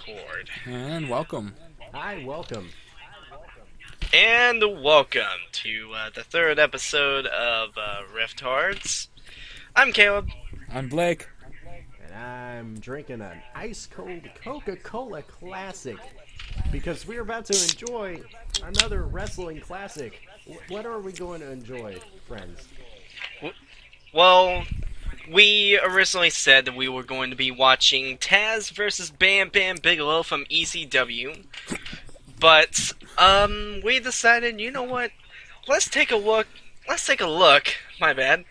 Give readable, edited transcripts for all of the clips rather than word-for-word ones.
record. And welcome. Hi, welcome. And welcome to the third episode of Rift Hearts. I'm Caleb. I'm Blake. And I'm drinking an ice-cold Coca-Cola Classic because we're about to enjoy another wrestling classic. What are we going to enjoy, friends? Well, we originally said that we were going to be watching Taz versus Bam Bam Bigelow from ECW. But, we decided, you know what? Let's take a look, my bad,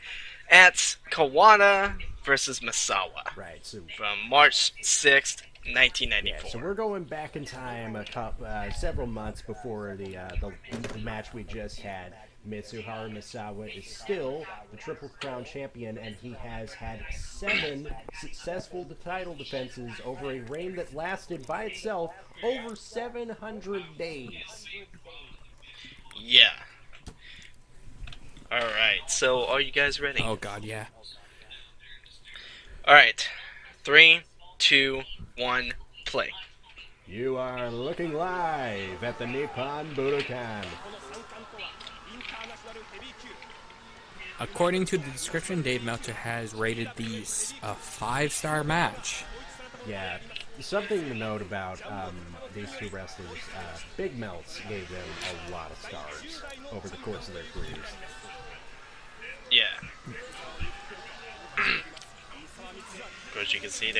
at Kawada versus Misawa. Right, so From March 6th, 1994. yeah, so we're going back in time several months before the match we just had. Mitsuharu Misawa is still the Triple Crown champion, and he has had 7 successful title defenses over a reign that lasted by itself over 700 days. Yeah. Alright, so are you guys ready? Oh god, yeah. Alright. 3, 2, 1, play. You are looking live at the Nippon Budokan. According to the description, Dave Meltzer has rated these a 5-star match. Yeah, something to note about these two wrestlers, Big Melts gave them a lot of stars over the course of their careers. Yeah. As you can see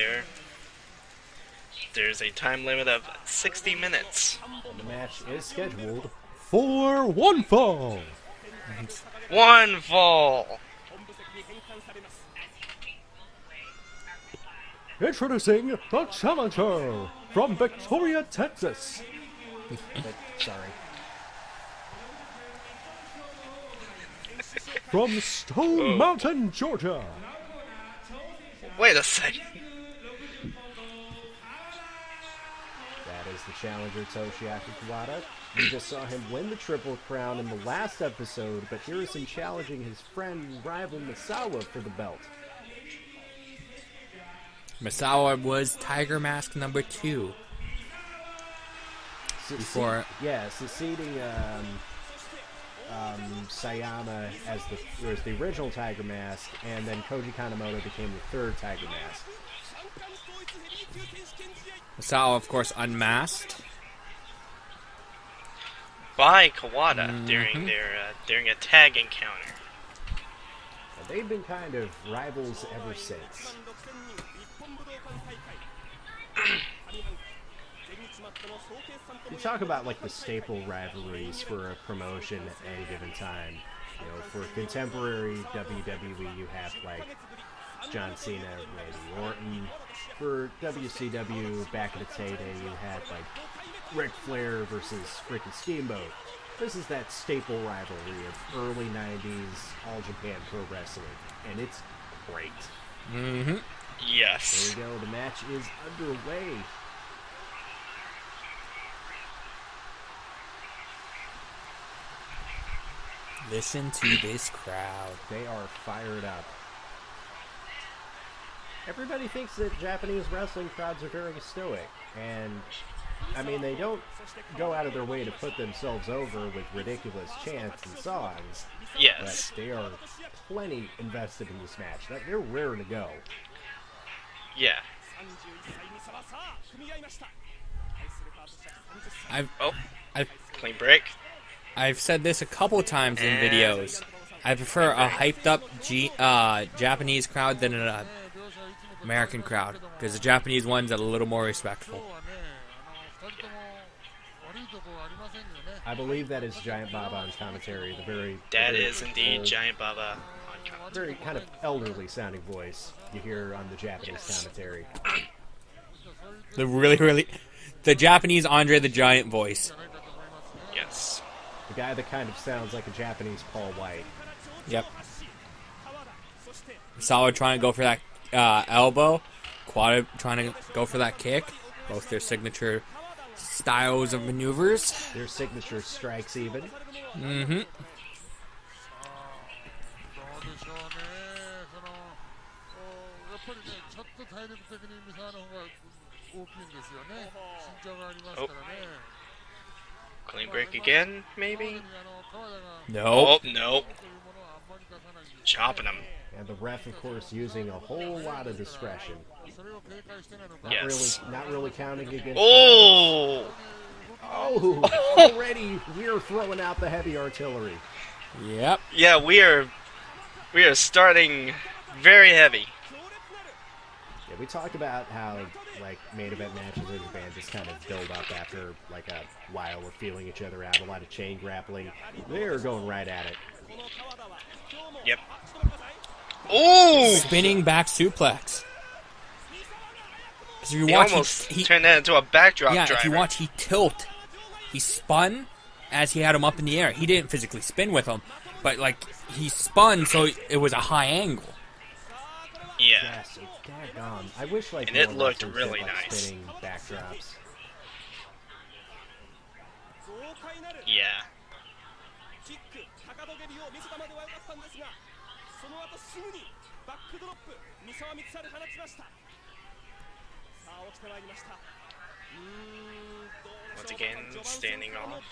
there's a time limit of 60 minutes. And the match is scheduled for one fall. One fall! Introducing the challenger from Victoria, Texas. Sorry. From Stone Mountain, Georgia. Wait a second. That is the challenger, Toshiaki Kawada. We just saw him win the Triple Crown in the last episode, but here is him challenging his friend and rival Misawa for the belt. Misawa was Tiger Mask number 2. Before... succeeding Sayama as the original Tiger Mask, and then Koji Kanemoto became the third Tiger Mask. Misawa, of course, unmasked. By Kawada during a tag encounter. And they've been kind of rivals ever since. You talk about like the staple rivalries for a promotion at any given time. You know, for contemporary WWE, you have like John Cena, Randy Orton. For WCW, back in its heyday, you had like Ric Flair versus Ricky Steamboat. This is that staple rivalry of early 90s All Japan Pro Wrestling, and it's great. Mm-hmm. Yes. There we go, the match is underway. Listen to this crowd. They are fired up. Everybody thinks that Japanese wrestling crowds are very stoic, and I mean, they don't go out of their way to put themselves over with ridiculous chants and songs. Yes. But they are plenty invested in this match. They're raring to go. Yeah. Clean break. I've said this a couple times in videos. I prefer a hyped up Japanese crowd than an American crowd, because the Japanese one's a little more respectful. I believe that is Giant Baba on commentary. That is indeed Giant Baba on commentary. Very kind of elderly sounding voice you hear on the Japanese commentary. The Japanese Andre the Giant voice. Yes. The guy that kind of sounds like a Japanese Paul White. Yep. Solid trying to go for that elbow. Kawada trying to go for that kick. Both their signature styles of maneuvers. Their signature strikes even. Mm-hmm. Oh. Clean break again, maybe? Nope. Oh, no. Chopping him. And the ref, of course, using a whole lot of discretion. Yes. Not really counting against. Oh! Oh! Already we're throwing out the heavy artillery. Yep. Yeah, we are starting very heavy. Yeah, we talked about how like main event matches in Japan just kind of build up after like a while of feeling each other out, a lot of chain grappling. They're going right at it. Yep. Ooh! Spinning back suplex. If you He watch, almost he turned that into a backdrop yeah, driver. if you watch, he tilt. He spun as he had him up in the air. He didn't physically spin with him, but like he spun, so it was a high angle. Yeah. Yes, daggone. I wish like And it more looked wrestlers really did, like, nice. spinning backdrops. Yeah. Once again, standing off.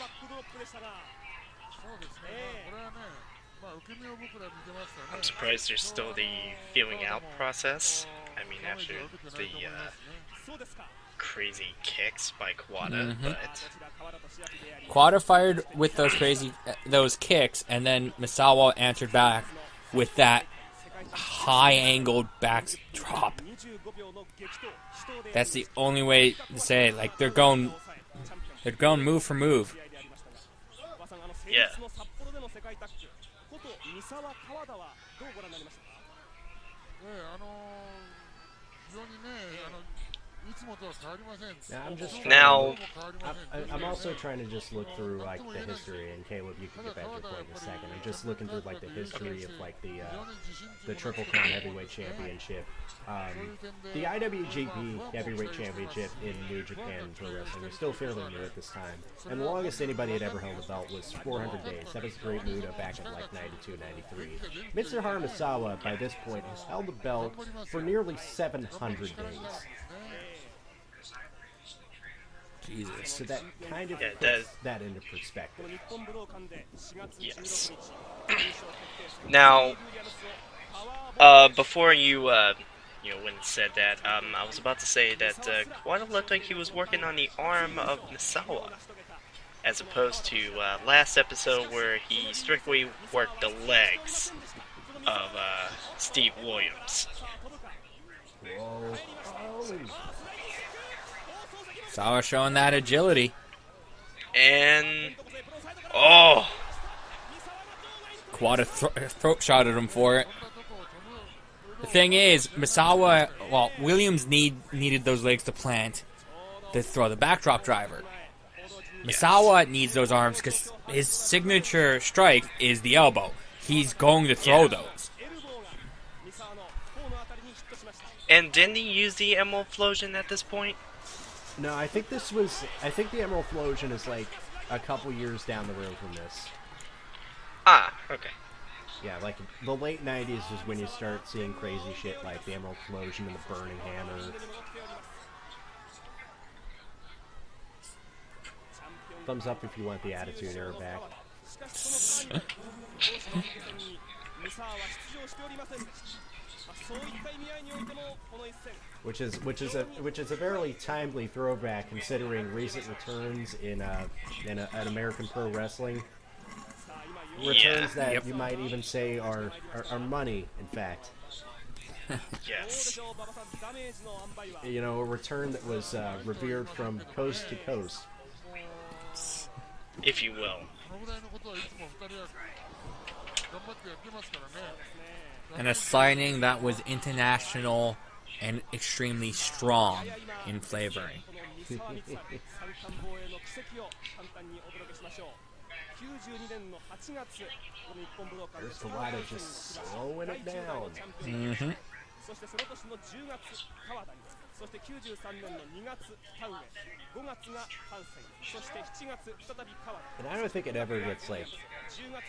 I'm surprised there's still the feeling out process. I mean, after the crazy kicks by Kawada, but Kawada fired with those kicks, and then Misawa answered back with that high-angled backdrop. That's the only way to say it. Like they're going move for move. yeah. Now, I'm just Now, I'm also trying to just look through like the history, and Caleb, you can get back to your point in a second. I'm just looking through like the history of like the Triple Crown Heavyweight Championship. The IWGP Heavyweight Championship in New Japan Pro Wrestling is still fairly new at this time, and the longest anybody had ever held a belt was 400 days. That was Great Muta back in like 92, 93. Mitsuharu Misawa by this point has held the belt for nearly 700 days. Jesus. So that kind of Yeah, puts that into perspective. yes. Now, before you went and said that, I was about to say that Kawada looked like he was working on the arm of Misawa, as opposed to last episode where he strictly worked the legs of Steve Williams. Whoa. Oh. Misawa showing that agility. And oh, Kawada throat shotted him for it. The thing is, Misawa, Williams needed those legs to plant to throw the backdrop driver. Misawa needs those arms because his signature strike is the elbow. He's going to throw those. and didn't he use the Emerald Flosion at this point? No, I think the Emerald Flosion is like a couple years down the road from this. Ah, okay. Yeah, like the late 90s is when you start seeing crazy shit like the Emerald Flosion and the Burning Hammer. Thumbs up if you want the Attitude Era back. Which is a very timely throwback considering recent returns in an American pro wrestling. Returns that you might even say are money, in fact. Yes. You know, a return that was revered from coast to coast. If you will. And a signing that was international and extremely strong in flavoring. There's Kawada just slowing it down. Mm-hmm. And I don't think it ever gets like.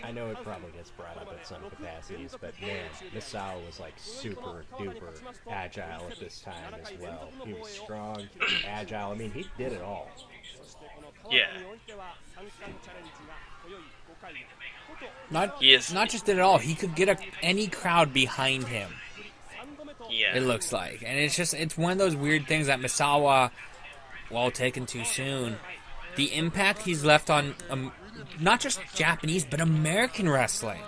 I know it probably gets brought up at some capacities, but man, Misawa was like super duper agile at this time as well. He was strong, agile. I mean, he did it all. Yeah. Not He is. not just did it all. He could get any crowd behind him. Yeah. It looks like, and it's one of those weird things that Misawa, while taken too soon, the impact he's left on not just Japanese but American wrestling.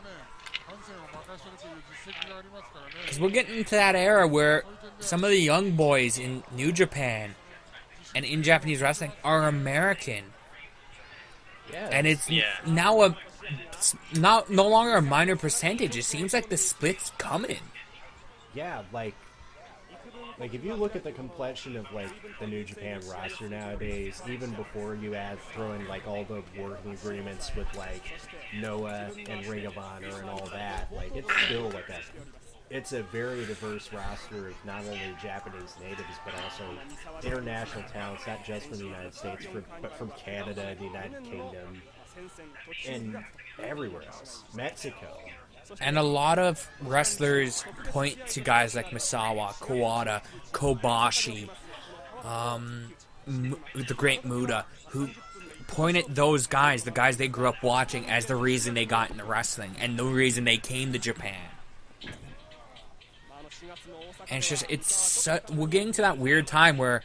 Because we're getting into that era where some of the young boys in New Japan and in Japanese wrestling are American. Yeah, And it's Yeah. now no longer a minor percentage. It seems like the split's coming. yeah, like if you look at the complexion of like the New Japan roster nowadays, even before you throw in like all the working agreements with like Noah and Ring of Honor and all that, like it's still like it's a very diverse roster of not only Japanese natives but also international talents, not just from the United States, but from Canada, the United Kingdom, and everywhere else, Mexico. And a lot of wrestlers point to guys like Misawa, Kawada, Kobashi, the Great Muda, who point at those guys, the guys they grew up watching, as the reason they got into wrestling and the reason they came to Japan. And we're getting to that weird time where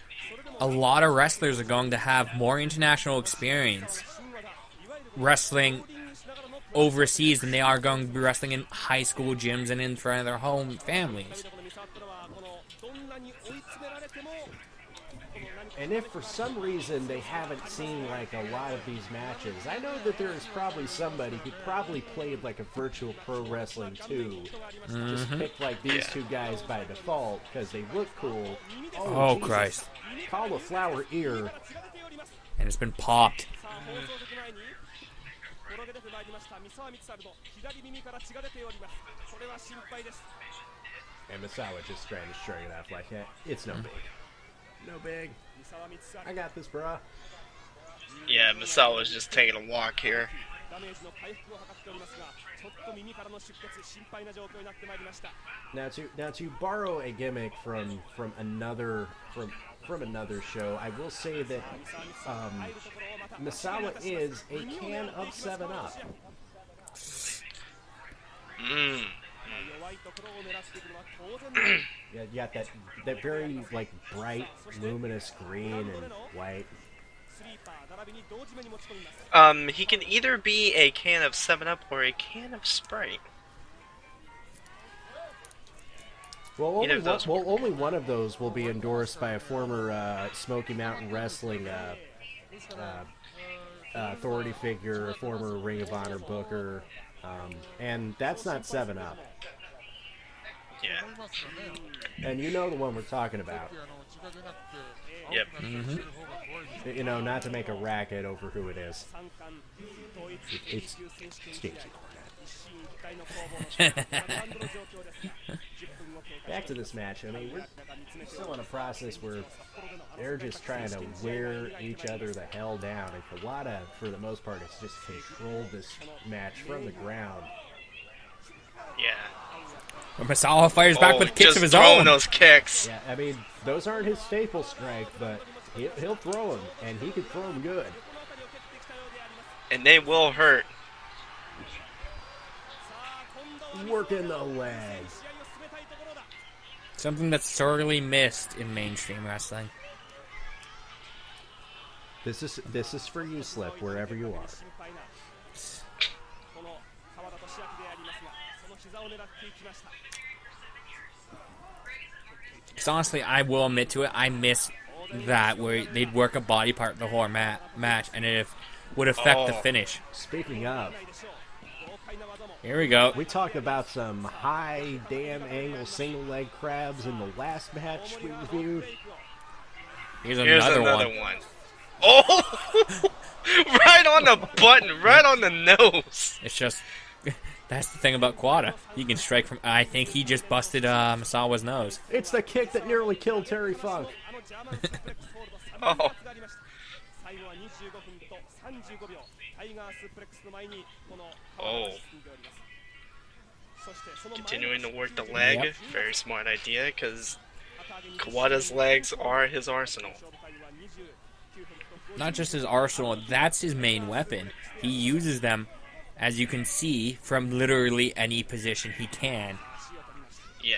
a lot of wrestlers are going to have more international experience wrestling overseas than they are going to be wrestling in high school gyms and in front of their home families. And if for some reason they haven't seen like a lot of these matches, I know that there is probably somebody who probably played like a virtual pro wrestling too. Just picked like these two guys by default because they look cool. Oh, Jesus. Christ. Cauliflower ear. And it's been popped. And Misawa just trying to shrug it off like, hey, it's no big. No big. I got this, brah. Yeah, Misawa's just taking a walk here. Now to borrow a gimmick from another show, I will say that Misawa is a can of 7-Up. Yeah, you got that very like bright, luminous green and white. He can either be a can of 7-Up or a can of Sprite. Well, Either only one of those will be endorsed by a former Smoky Mountain Wrestling authority figure, a former Ring of Honor booker, and that's not 7-Up. Yeah. And you know the one we're talking about. Yep. You know, not to make a racket over who it is. It's James Cornette. Back to this match. I mean, we're still in a process where they're just trying to wear each other the hell down. And Kawada, for the most part, has just controlled this match from the ground. Yeah. But Misawa fires back with kicks just of his throwing own. those kicks. Yeah, I mean, those aren't his staple strength, but he'll throw them, and he can throw them good. And they will hurt. Working the legs. Something that's sorely missed in mainstream wrestling. This is for you, Slip, wherever you are. Because honestly, I will admit to it, I miss that where they'd work a body part the whole match, and it would affect the finish. Speaking of, Here we go. we talked about some high damn angle single leg crabs in the last match we reviewed. Here's Here's another another one. one. Oh! Right on the button, right on the nose. It's just... That's the thing about Kawada. He can strike from... I think he just busted Misawa's nose. It's the kick that nearly killed Terry Funk. Oh. Oh. Continuing to work the leg. Yep. Very smart idea, because Kawada's legs are his arsenal. Not just his arsenal, that's his main weapon. He uses them, as you can see, from literally any position he can. Yeah.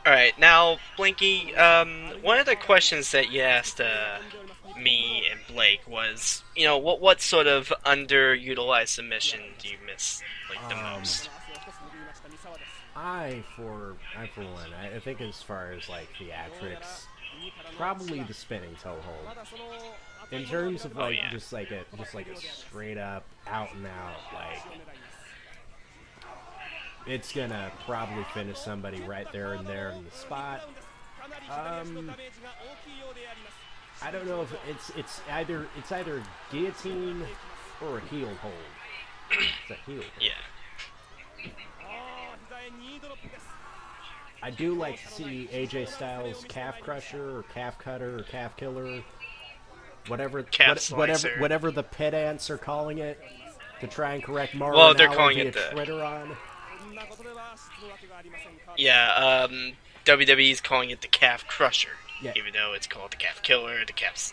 Alright, now, Blinky, one of the questions that you asked me and Blake was, what sort of underutilized submission do you miss, like, the most? For one, I think as far as like theatrics, probably the spinning toe hold. In terms of like just like a straight up out and out, like it's gonna probably finish somebody right there and there in the spot. I don't know if it's either guillotine or a heel hold. It's a heel hold. Yeah. I do like to see AJ Styles calf crusher or calf cutter or calf killer, whatever the pedants are calling it, to try and correct Mauro. Well, they're calling it the Tritteron. Yeah, WWE's calling it the calf crusher, yeah. Even though it's called the calf killer, the calf.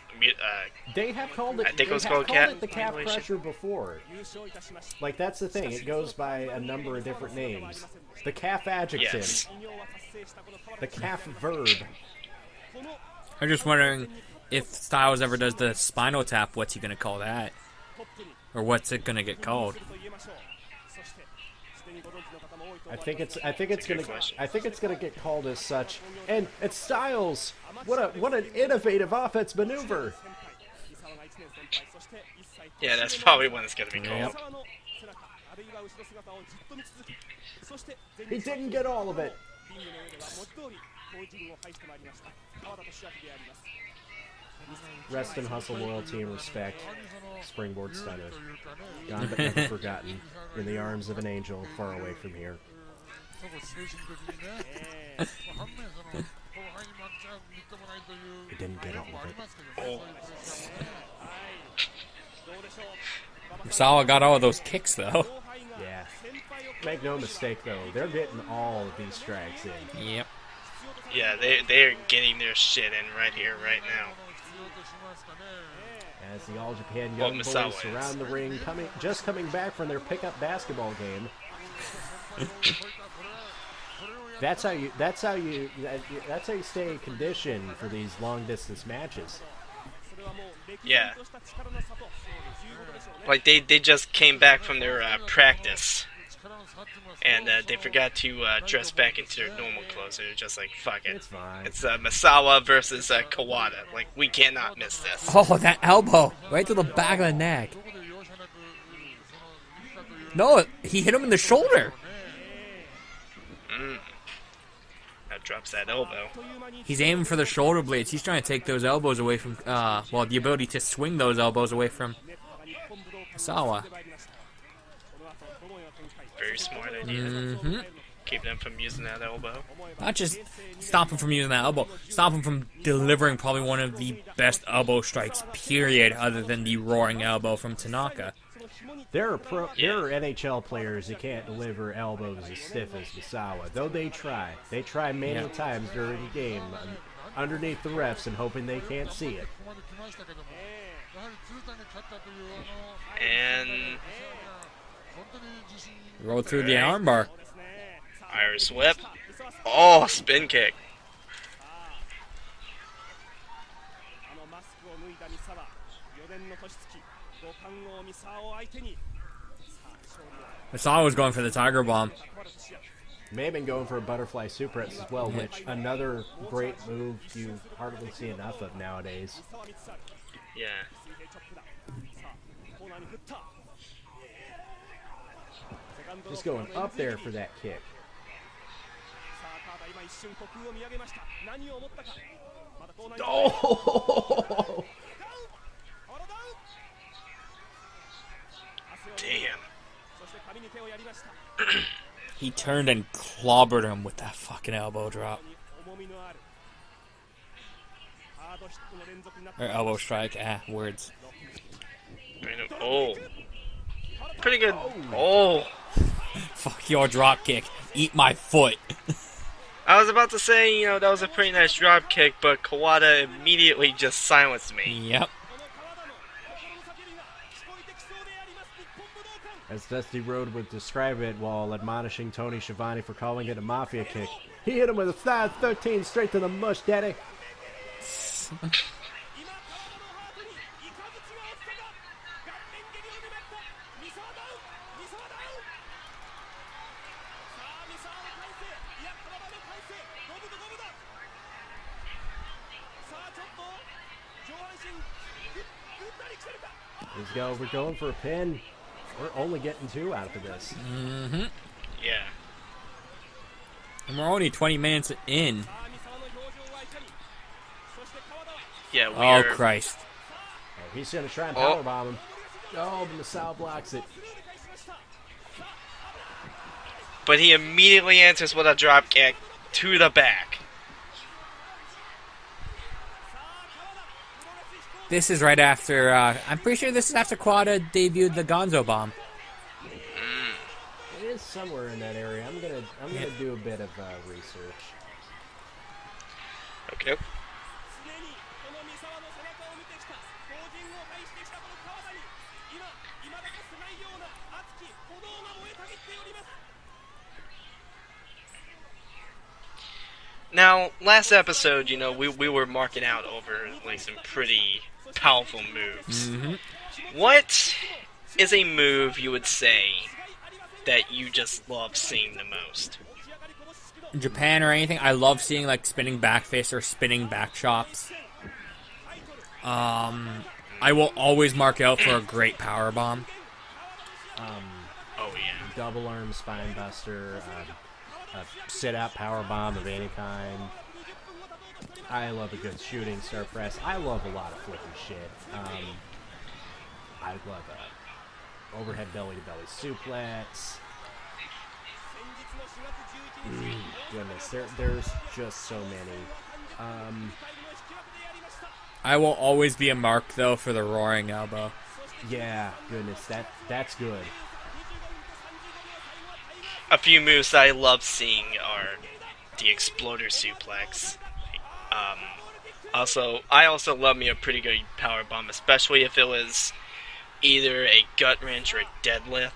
They have called it. I think it was called the calf crusher before. Like that's the thing; it goes by a number of different names. The calf adjective, yes. The calf verb. I'm just wondering if Styles ever does the spinal tap, what's he gonna call that, or what's it gonna get called? I think it's gonna get called as such. And it's Styles. What an innovative offense maneuver. Yeah, that's probably what it's gonna be called. Yep. He didn't get all of it. Rest and hustle, loyalty, and respect. Springboard stunner. Gone but never forgotten. In the arms of an angel, far away from here. He didn't get all of it. Oh. Misawa got all of those kicks, though. Yeah. Make no mistake, though. They're getting all of these strikes in. Yep. Yeah, they're getting their shit in right here, right now. As the All Japan young boys Misawa surround the ring, coming back from their pickup basketball game. That's how you stay in condition for these long distance matches. Yeah. Like they just came back from their practice, and they forgot to dress back into their normal clothes. They're just like, fuck it. It's fine. It's Misawa versus Kawada. Like, we cannot miss this. Oh, that elbow right to the back of the neck. No, he hit him in the shoulder. That drops that elbow. He's aiming for the shoulder blades. He's trying to take those elbows away from, the ability to swing those elbows away from Misawa. Very smart idea. Mm-hmm. Keep them from using that elbow. Not just stop him from using that elbow, stop him from delivering probably one of the best elbow strikes, period, other than the roaring elbow from Tanaka. There are NHL players that can't deliver elbows as stiff as Misawa, though they try. They try many times during the game, underneath the refs and hoping they can't see it. And Roll through the armbar. Irish whip. Oh, spin kick. Misawa was going for the Tiger Bomb. May have been going for a butterfly suplex as well, which another great move you hardly see enough of nowadays. Yeah. Just going up there for that kick. Oh! Damn. He turned and clobbered him with that fucking elbow drop. Or elbow strike. Words. Oh. Pretty good. Oh. Fuck your drop kick. Eat my foot. I was about to say, that was a pretty nice drop kick, but Kawada immediately just silenced me. Yep. As Dusty Rhodes would describe it while admonishing Tony Schiavone for calling it a mafia kick. He hit him with a thigh 13 straight to the mush, daddy. Let's go. We're going for a pin. We're only getting 2 out of this. Mm-hmm. Yeah. And we're only 20 minutes in. Yeah, Oh, Christ. Oh, he's going to try and powerbomb him. Oh, but Misawa blocks it. But he immediately enters with a drop kick to the back. This is right after, I'm pretty sure this is after Kawada debuted the Gonzo Bomb. It is somewhere in that area. I'm gonna do a bit of research. Okay. Now, last episode, we were marking out over like some pretty powerful moves. Mm-hmm. What is a move you would say that you just love seeing the most? In Japan or anything, I love seeing like spinning back fist or spinning back chops. I will always mark out for a great power bomb. Oh yeah. Double arm spine buster, a sit-out power bomb of any kind. I love a good shooting star press. I love a lot of flippy shit. I love a overhead belly-to-belly suplex. Goodness, there's just so many. I will always be a mark though for the roaring elbow. Yeah, goodness, that's good. A few moves that I love seeing are the exploder suplex. I also love me a pretty good power bomb, especially if it was either a gut wrench or a deadlift.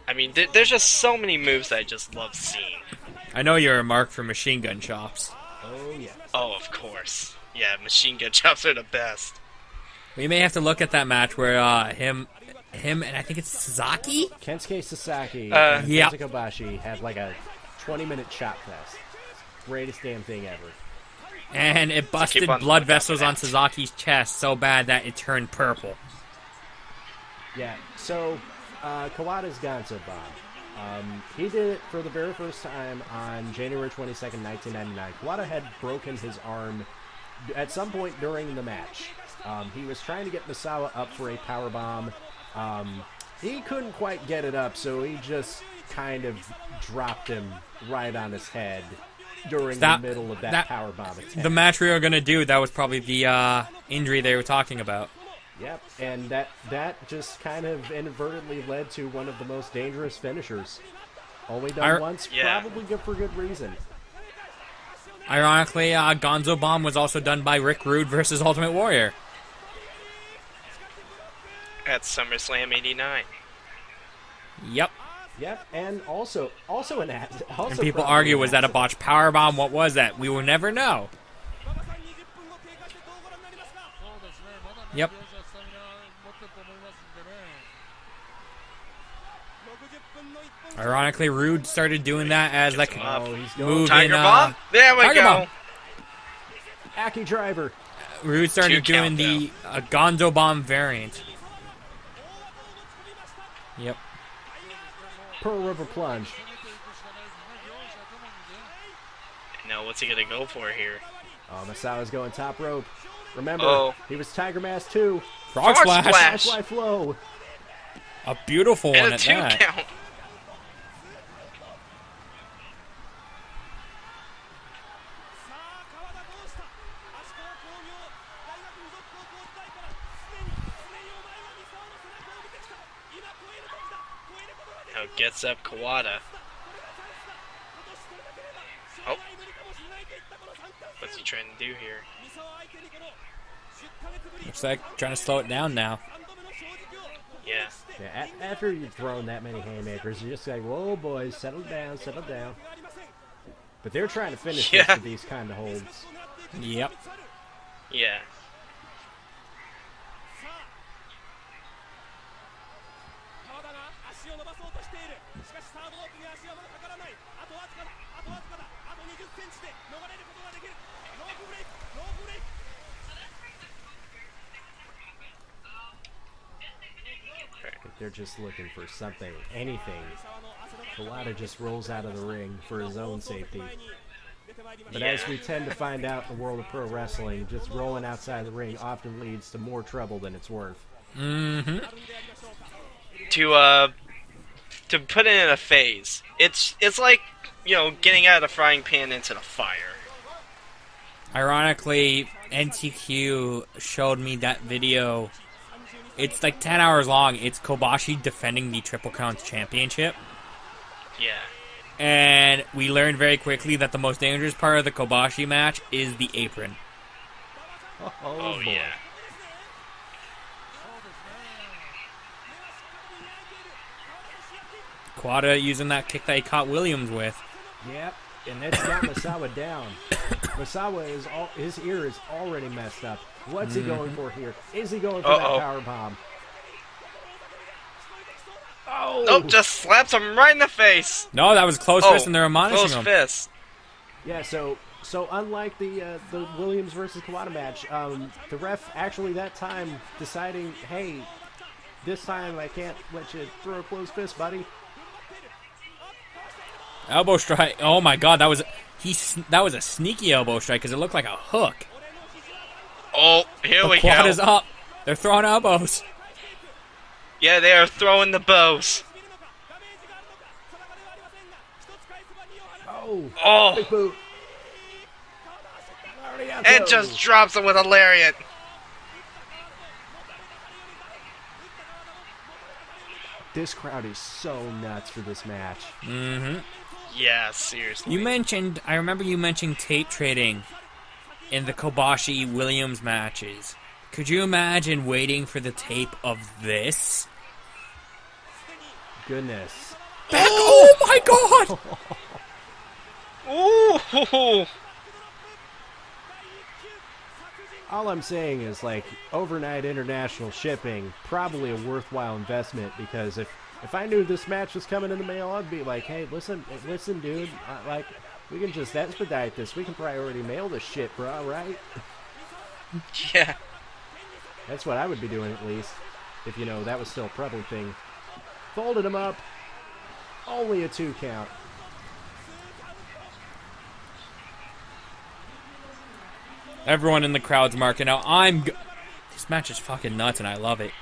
I mean, there's just so many moves that I just love seeing. I know you're a mark for machine gun chops. Oh yeah. Oh, of course. Yeah, machine gun chops are the best. We may have to look at that match where him and I think it's Sasaki? Kensuke Sasaki and yeah. Kazuka Kobashi had like a 20-minute chop fest. Greatest damn thing ever. And it busted blood vessels on Sasaki's chest so bad that it turned purple. Yeah, so Kawada's Gonzo Bomb. He did it for the very first time on January 22nd, 1999. Kawada had broken his arm at some point during the match. He was trying to get Misawa up for a powerbomb. He couldn't quite get it up, so he just kind of dropped him right on his head during the middle of that powerbomb attack. The match we were going to do, that was probably the injury they were talking about. Yep, and that just kind of inadvertently led to one of the most dangerous finishers. Only done once, probably good for good reason. Ironically, Gonzo Bomb was also done by Rick Rude versus Ultimate Warrior. At SummerSlam '89. Yep. Yep, and also an ad. And people argue, was that a botched powerbomb? What was that? We will never know. Yep. Ironically, Rude started doing that as like a move Tiger in, Bomb? There we Tiger go. Bomb. Aki Driver. Rude started doing the Gonzo Bomb variant. Yep. Pearl River Plunge. Now, what's he gonna go for here? Oh, Misawa's going top rope. Remember, he was Tiger Mask too. Frog splash. Flashlight flow. A beautiful one And a at 2 that. count. Now gets up Kawada. Oh. What's he trying to do here? Looks like trying to slow it down now. Yeah. Yeah, after you've thrown that many haymakers, you're just like, whoa, boys, settle down, settle down. But they're trying to finish this with these kind of holds. Yep. Yeah. They're just looking for something, anything. Kawada just rolls out of the ring for his own safety. But as we tend to find out in the world of pro wrestling, just rolling outside the ring often leads to more trouble than it's worth. Mm-hmm. To put it in a phase, it's like, you know, getting out of the frying pan into the fire. Ironically, NTQ showed me that video. It's like 10 hours long. It's Kobashi defending the Triple Crown Championship. Yeah. And we learned very quickly that the most dangerous part of the Kobashi match is the apron. Oh yeah. Kawada using that kick that he caught Williams with. Yep, and that's got Misawa down. Misawa his ear is already messed up. What's he going for here? Is he going for that power bomb? Oh! Nope, just slaps him right in the face. No, that was close fist, and they're admonishing him. Close fist. Yeah, so unlike the Williams versus Kawada match, the ref actually that time deciding, hey, this time I can't let you throw a closed fist, buddy. Elbow strike. Oh my God, that was a sneaky elbow strike because it looked like a hook. Oh, here we go. Kawada's up. They're throwing elbows. Yeah, they are throwing the bows. Oh! Big boot. And just drops him with a lariat. This crowd is so nuts for this match. Mm-hmm. Yeah, seriously. I remember you mentioned tape trading in the Kobashi Williams matches. Could you imagine waiting for the tape of this? Goodness. Oh my God! Ooh! All I'm saying is, like, overnight international shipping, probably a worthwhile investment, because if I knew this match was coming in the mail, I'd be like, hey, listen, dude, like, we can just expedite this. We can priority mail this shit, bro, right? Yeah. That's what I would be doing, at least, if, that was still a prevalent thing. Folded him up. Only a 2 count. Everyone in the crowd's marking out. This match is fucking nuts, and I love it.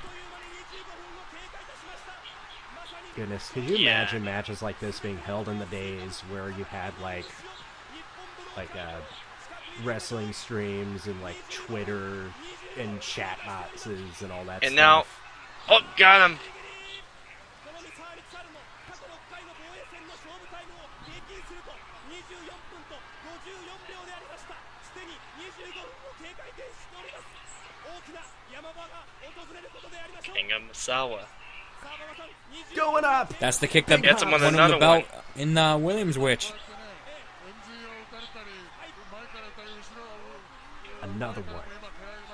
Goodness, could you imagine matches like this being held in the days where you had like wrestling streams and like Twitter and chat boxes and all that and stuff? Now, got him. King of Misawa. Going up! That's the kick that Gets him won with him another the belt in Williams Witch. Another one.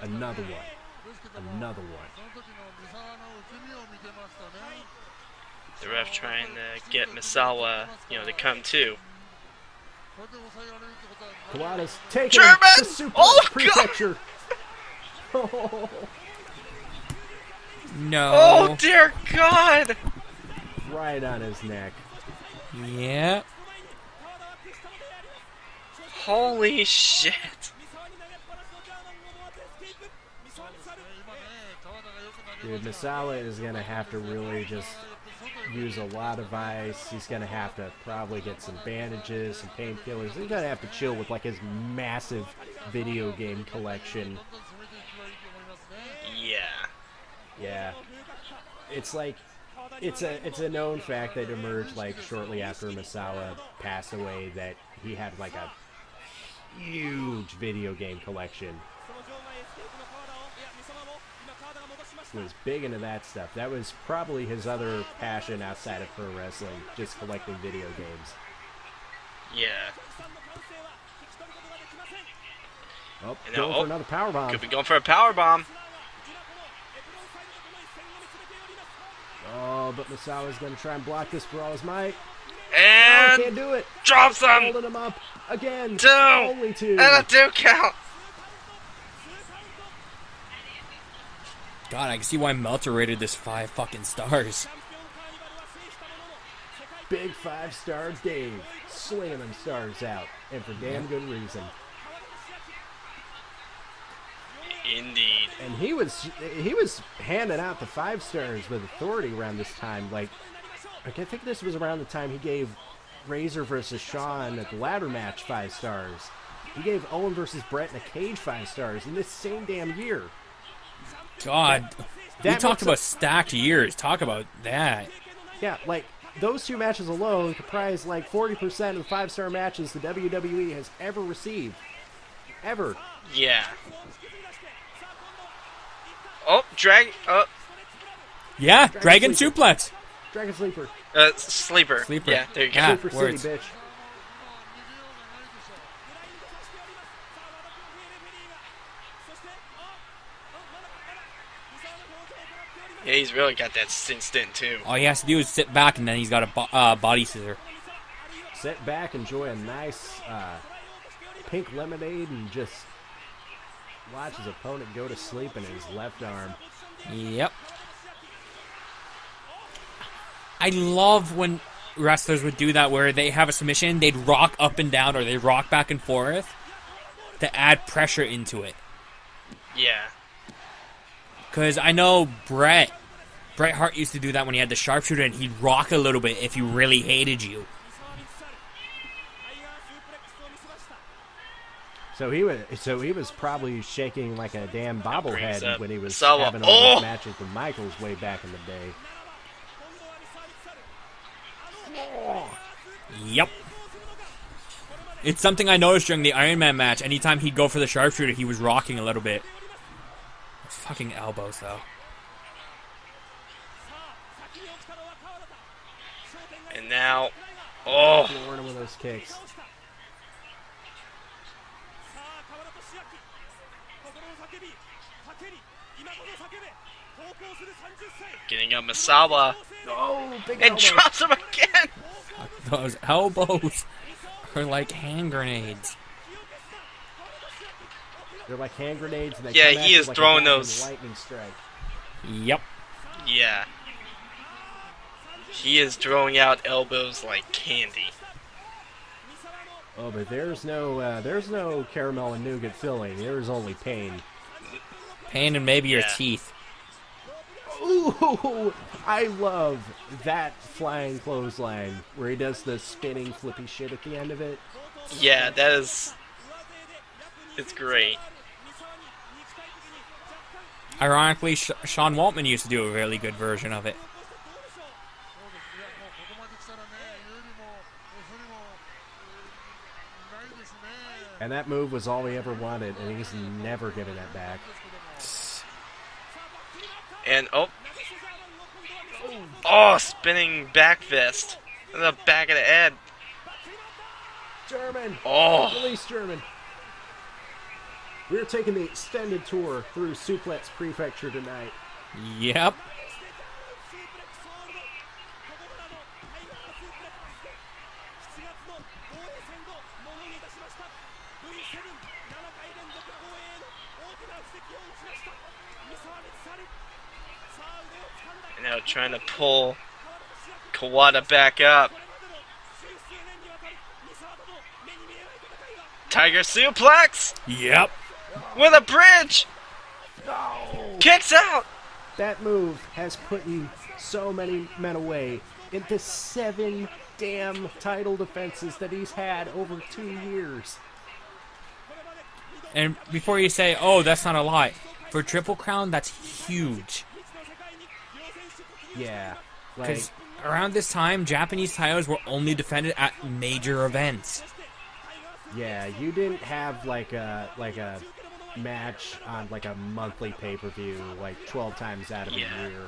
Another one. Another one. The ref trying to get Misawa, to come too. Kawada's taking German! the super Oh, prefecture. No. Oh dear God! Right on his neck. Yeah. Holy shit. Dude, Misawa is going to have to really just use a lot of ice. He's going to have to probably get some bandages, some painkillers. He's going to have to chill with like his massive video game collection. Yeah. Yeah. It's like it's a known fact that emerged like shortly after Misawa passed away that he had like a huge video game collection. He was big into that stuff. That was probably his other passion outside of pro wrestling, just collecting video games. Yeah. Oh, going for another powerbomb. Could be going for a powerbomb. Oh, but Misawa's going to try and block this for all his might. And can't do it. Drops him. Holding him up again. 2. Only 2. And a 2 count. God, I can see why Meltzer rated this 5 fucking stars. Big 5-star Dave. Slinging them stars out. And for damn good reason. Indeed. And he was handing out the 5 stars with authority around this time. Like, I think this was around the time he gave Razor versus Shawn at the ladder match 5 stars. He gave Owen versus Brett in a cage 5 stars in this same damn year. God, we that talked about stacked years. Talk about that. Yeah, like, those 2 matches alone comprise like 40% of the 5-star matches the WWE has ever received. Ever. Yeah. Oh, Yeah, Dragon Suplex. Dragon Sleeper. Sleeper. Sleeper. Yeah, there you go. Yeah, Sleeper words. City, bitch. Yeah, he's really got that stint too. All he has to do is sit back, and then he's got a body scissor. Sit back, enjoy a nice pink lemonade, and just watch his opponent go to sleep in his left arm. Yep. I love when wrestlers would do that, where they have a submission, they'd rock up and down, or they rock back and forth to add pressure into it. Yeah. Because I know Bret Hart used to do that when he had the sharpshooter, and he'd rock a little bit if he really hated you. So he was probably shaking like a damn bobblehead when he was Misawa. having all those matches with Michaels way back in the day. Yep. It's something I noticed during the Iron Man match. Anytime he'd go for the sharpshooter, he was rocking a little bit. Those fucking elbows, though. And now, oh, Flooring with those kicks. getting up Misawa. Oh, big And elbow. drops him again. Those elbows are like hand grenades. They're like hand grenades. And they Yeah, come at he you is like throwing a diamond those. lightning strike. Yep. Yeah. He is throwing out elbows like candy. Oh, but there's no caramel and nougat filling. There's only pain. Pain and maybe your Yeah. teeth. Ooh, I love that flying clothesline where he does the spinning flippy shit at the end of it. Yeah, that is... It's great. Ironically, Sean Waltman used to do a really good version of it. And that move was all he ever wanted, and he's never given that back. And, oh, spinning back fist. In the back of the head. German! Oh. Release German. We're taking the extended tour through Suplex Prefecture tonight. Yep. Now trying to pull Kawada back up. Tiger suplex Yep. with a bridge. No! Kicks out. That move has put so many men away into 7 damn title defenses that he's had over 2 years. And before you say, oh, that's not a lot, for Triple Crown, that's huge. Yeah. Like, Because around this time, Japanese titles were only defended at major events. yeah, you didn't have like a match on like a monthly pay-per-view like 12 times out of a Yeah. year,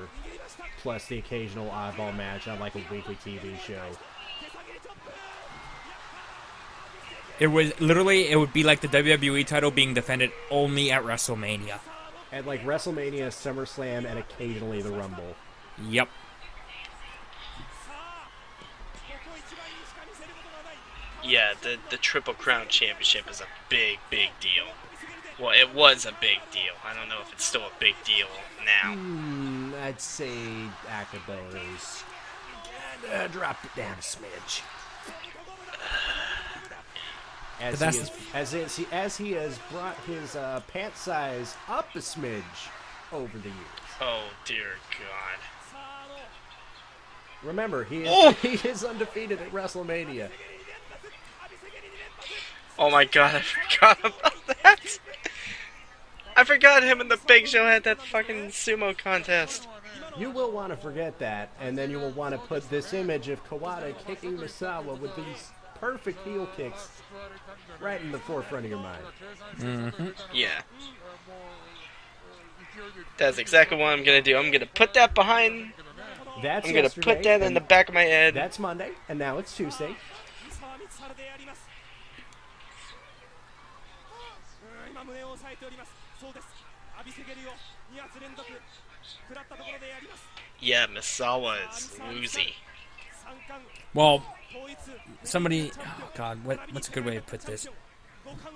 plus the occasional oddball match on like a weekly TV show. It would be like the WWE title being defended only at WrestleMania. At like WrestleMania, SummerSlam, and occasionally the Rumble. Yep. Yeah, the Triple Crown Championship is a big, big deal. Well, it was a big deal. I don't know if it's still a big deal now. I'd say Akabo's dropped it down a smidge. As he has brought his pant size up a smidge over the years. Oh, dear God. Remember, he is undefeated at WrestleMania. Oh my God, I forgot about that. I forgot him and the Big Show had that fucking sumo contest. You will want to forget that, and then you will want to put this image of Kawada kicking Misawa with these perfect heel kicks right in the forefront of your mind. Mm-hmm. Yeah. That's exactly what I'm gonna do. I'm gonna put that behind. That's I'm gonna yesterday, put that in and the back of my head. That's Monday, and now it's Tuesday. Yeah, Misawa is woozy. Well, somebody... Oh, God, what's a good way to put this?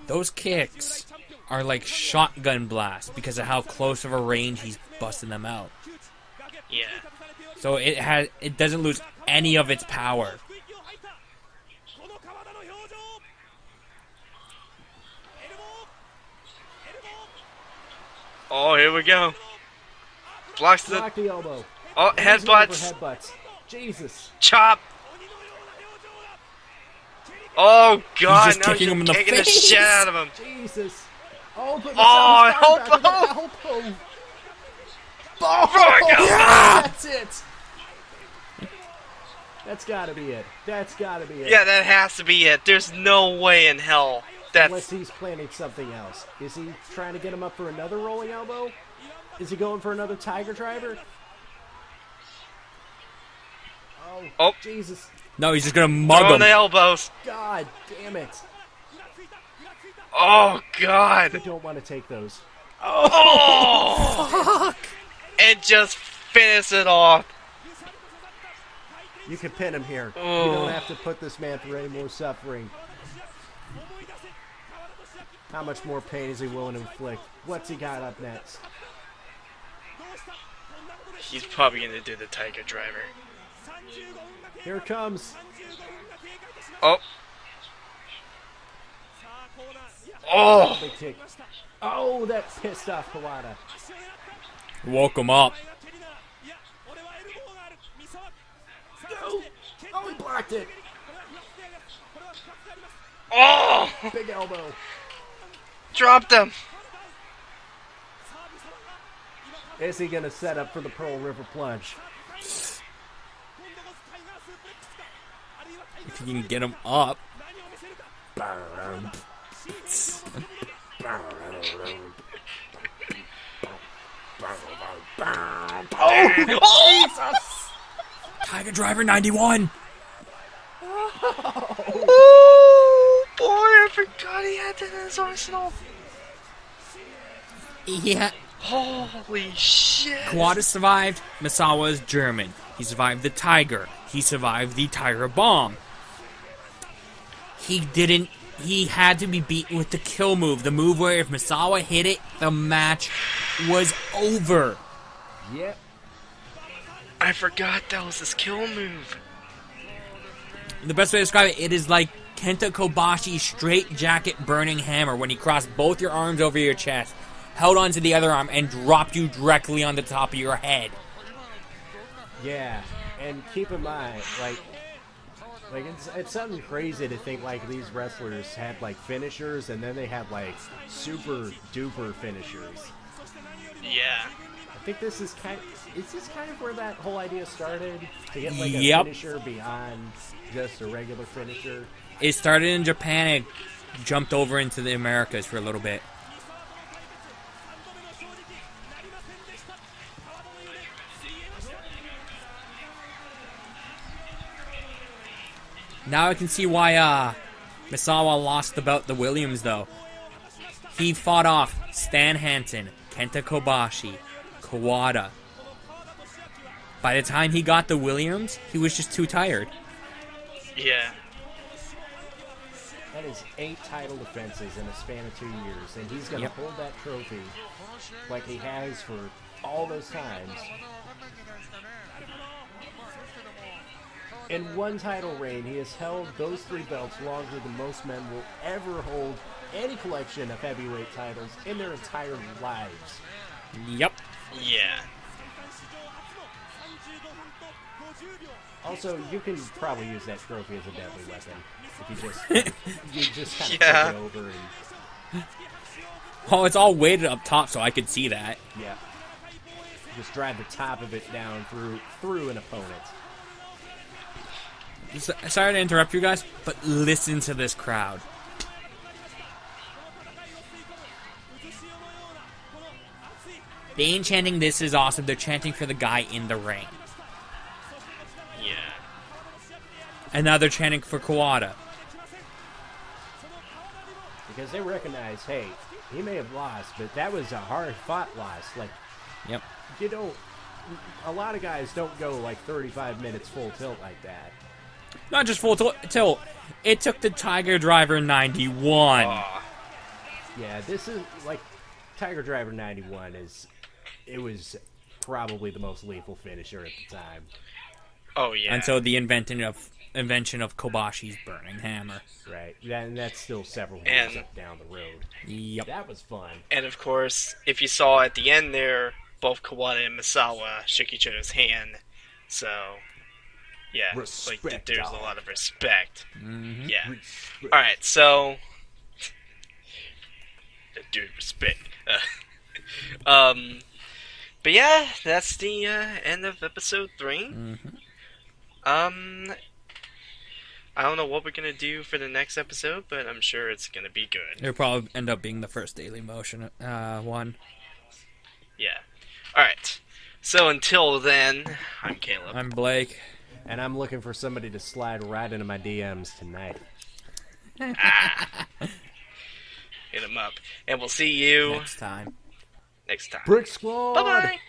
Those kicks are like shotgun blasts because of how close of a range he's busting them out. Yeah. So it doesn't lose any of its power. Oh, here we go. Blocks the... Block the elbow. Oh, headbutts. Headbutts. Jesus. Chop. Oh, God. He's just Now kicking he's him in the kicking the face. shit out of him. Jesus. Oh, but Oh, elbow. Oh, Yeah! That's it. That's gotta be it. That's gotta be it. Yeah, that has to be it. There's no way in hell. Unless That's... he's planning something else. Is he trying to get him up for another rolling elbow? Is he going for another Tiger Driver? Oh. Jesus. No, he's just gonna mug Throwing him. the elbows. God damn it. Oh, I God. don't want to take those. Oh! And just finish it off. You can pin him here. Oh. You don't have to put this man through any more suffering. How much more pain is he willing to inflict? What's he got up next? He's probably gonna do the Tiger Driver. Here it comes. Oh. Oh! Big kick. Oh, that pissed off Kawada. Woke him up. No. Oh, he blocked it. Oh! Big elbow. Dropped him. Is he going to set up for the Pearl River Plunge? If you can get him up. Oh! Jesus! Tiger Driver 91. Oh, boy, I forgot he had that in his arsenal. Yeah. Holy shit. Kawada survived. Misawa is German. He survived the Tiger. He survived the Tiger Bomb. He had to be beaten with the kill move. The move where if Misawa hit it, the match was over. Yep. I forgot that was his kill move. The best way to describe it, it is like Kenta Kobashi's straight jacket burning hammer when he crossed both your arms over your chest, held onto the other arm, and dropped you directly on the top of your head. Yeah, and keep in mind, like it's something crazy to think like these wrestlers had like finishers, and then they had like super duper finishers. Yeah. I think this is kind of where that whole idea started, to get like a Yep. finisher beyond just a regular finisher. It started in Japan and jumped over into the Americas for a little bit. Now I can see why Misawa lost the belt to Williams, though. He fought off Stan Hansen, Kenta Kobashi, Kawada. By the time he got the Williams, he was just too tired. Yeah. That is 8 title defenses in a span of 2 years, and he's going to Yep. hold that trophy like he has for all those times. In one title reign, he has held those 3 belts longer than most men will ever hold any collection of heavyweight titles in their entire lives. Yep. Yeah. Also, you can probably use that trophy as a deadly weapon if you just kind of Yeah. flip it over and Oh, it's all weighted up top, so I could see that. yeah, just drive the top of it down through an opponent. Sorry to interrupt you guys, but listen to this crowd. They ain't chanting "This is awesome." They're chanting for the guy in the ring. Yeah. And now they're chanting for Kawada. Because they recognize, hey, he may have lost, but that was a hard-fought loss. Like, Yep. you don't... A lot of guys don't go, like, 35 minutes full tilt like that. Not just full tilt. It took the Tiger Driver 91. Aw. Yeah, this is, like, Tiger Driver 91 is... It was probably the most lethal finisher at the time. Oh, yeah. Until the invention of Kobashi's burning hammer. Right. And that's still several And- years up down the road. Yep. That was fun. And of course, if you saw at the end there, both Kawada and Misawa shook each other's hand. So, yeah, Respect, like there's a dog. lot of respect. Mm-hmm. Yeah. Respect. All right, so, dude, respect. But yeah, that's the end of episode 3. Mm-hmm. I don't know what we're gonna do for the next episode, but I'm sure it's gonna be good. It'll probably end up being the first Daily Motion one. Yeah. All right. So until then, I'm Caleb. I'm Blake. And I'm looking for somebody to slide right into my DMs tonight. Hit him up, and we'll see you Next time. next time. Brick Squad! Bye bye.